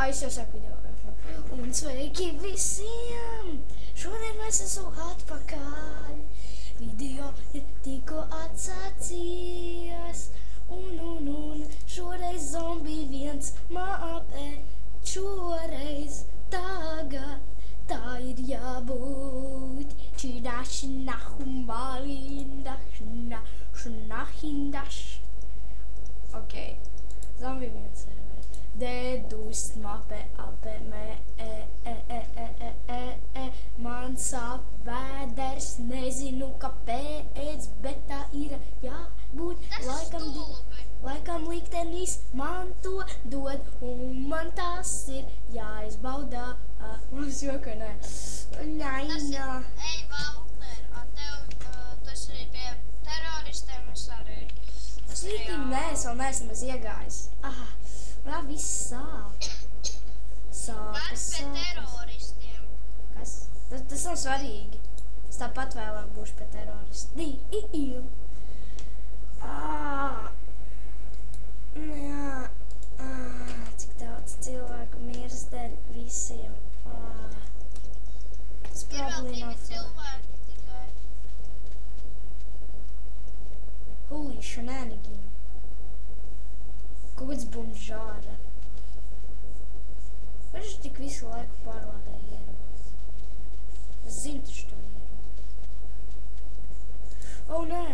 Es jau saku video. Un sveiki visiem! Šodien mēs esam atpakaļ. Video ir tikko atsācies. Un šoreiz zombiji viens māpē. Šoreiz tagad tā ir jābūt. Ok. Zombiji viens ir. Dedust mape ape me man sāp vēders, nezinu kāpēc, bet tā ir jābūt. Laikam liktenis man to dod, un man tas ir jāizbaudā. Mums joka, nē. Ej, Valter, tas arī pie teroristiem es arī. Sīkīgi, nē, es vēl neesmu bez iegājis. Vēl viss sāp. Mēs pie teroristiem. Kas? Tas nav svarīgi. Es tāpat vēlāk būšu pie teroristiem. Cik daudz cilvēku mirst dēļ visiem. Tas Ir vēl problēma 2 cilvēki tikai. Holy shenanigans. Kāds bumžāra. Viņš tik visu laiku pārlādē ierodas. Es zinu taču to ierodas. Nē.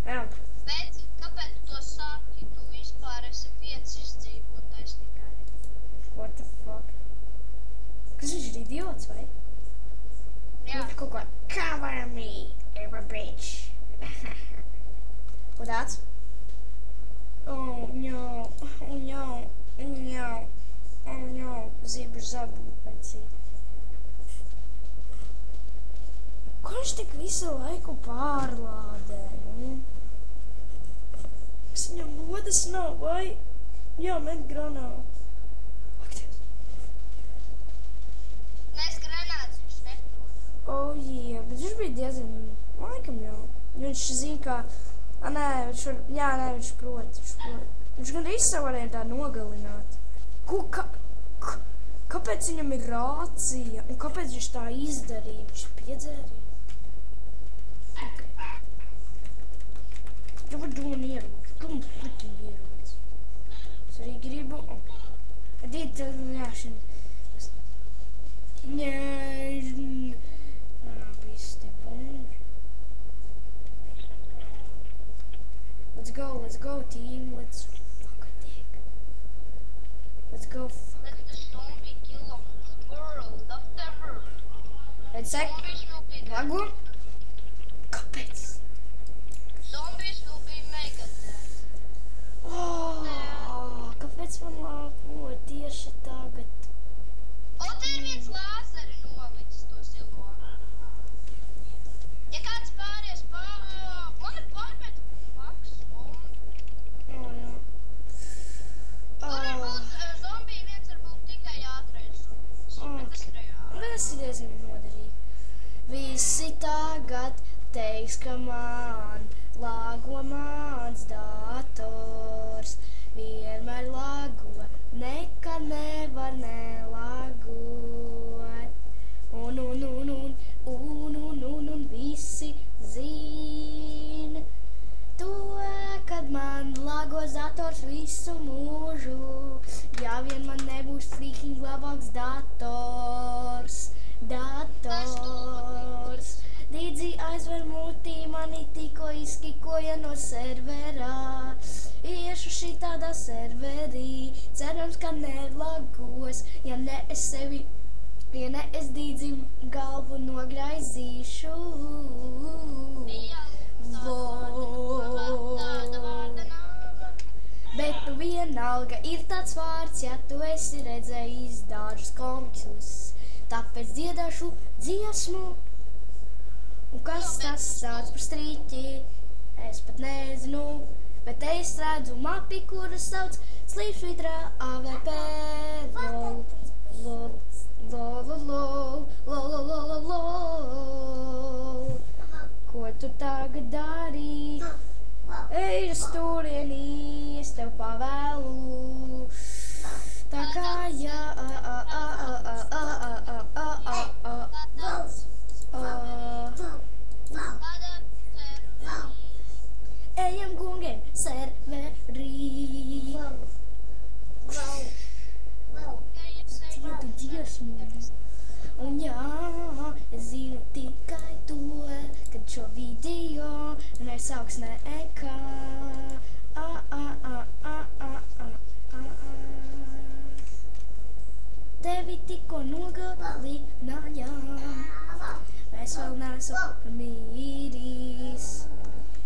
Jā. Bet, kāpēc tu to saki? Tu vispār esi viens izdzīvotais tikai. What the fuck? Kas viņš ir idiots, vai? Jā. Kaut kā cover me, every bitch. What that's? Oh no. Zibru zabūpeci. Ko viņš tik visu laiku pārlādē, Kas viņam lodas nav, vai? Jā, met granātu. Mēs granāts viņš neprot. Bet viņš bija diezgan laikam jau. Viņš zina, kā... Viņš prot. Viņš gan īsti varēja tā nogalināt. Kāpēc viņam ir rācija? Un kāpēc viņš tā izdarīja? Viņš piedzērīja? Tu var doma ierodas. Kam flikin ierodas? Es arī gribu... Viss te bombi. Let's go, team. Let's fuck a dick. Let's go fuck. Let the zombie kill of the world, of the world. Let's sec. Zombies will be dead. Lago? Kāpēc? Zombies will be mega dead. Kāpēc man lago tieši tagad? Te ir viens lāzeri nolicis to zilo. Ja kāds pāries man ir pārmetu paks zombi. Tur ir zombiji viens varbūt tikai ātrais zombis. Bet tas reāli. Tas ir diezgan noderīgi. Visi tagad teiks, ka man lago mans dators. Vienmēr lago, nekad nevar nelagot. Un visi zin to, kad man lagos dators visu mūžu. Ja vien man nebūs freaking labāks dators. Dīdzi aizver mutī, mani tikko izkikoja no serverā. Iešu šitādā serverī, cerams, ka nelagos, ja ne es dīdzim galvu nograizīšu. Bet tu vienalga ir tāds vārds, ja tu esi redzējis dažus komiksus. Tāpēc dziedāšu dziesmu. Un kas tas tāds par strīķi? Es pat nezinu. Bet es redzu mapi, kuras sauc Slīpsvītra AVP. Lol, lol, lol, lol, lol, lol, lol. Ko tu tagad dari? Ej uz turieni, es tev pavēlu. Tā kā jā, ejam gungiem serverī. Dziedu dziesmu. Un jā, es zinu tikai to, kad šo video nesauks nekā. Tevi tikko nogalinājām. Mēs vēl neesam mīrīs,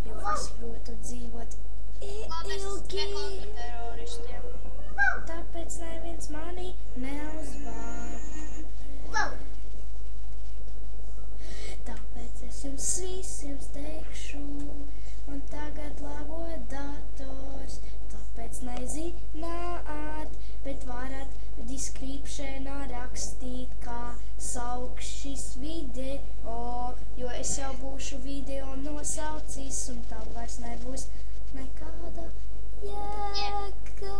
jo es protu dzīvot ilgi. Tāpēc neviens mani neuzvar. Tāpēc es jums visiem teikšu, un tagad lago dators. Tāpēc nezināt, bet varat descriptionā rakstīt, kā sauk šis video, jo es jau būšu video nosaucis, un tā vairs nebūs nekāda jēga.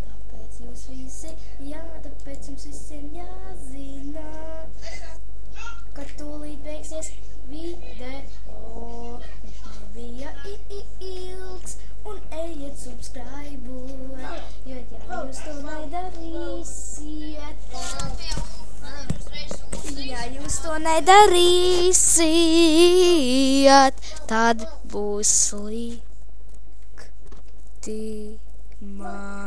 Tāpēc jūs visi, tāpēc jums visiem jāzina, ka tūlīt beigsies video. Viņš nebija ilgs, un ejiet subscribe-ot, jo ja jūs to nedarīsiet, tad būs slikti man.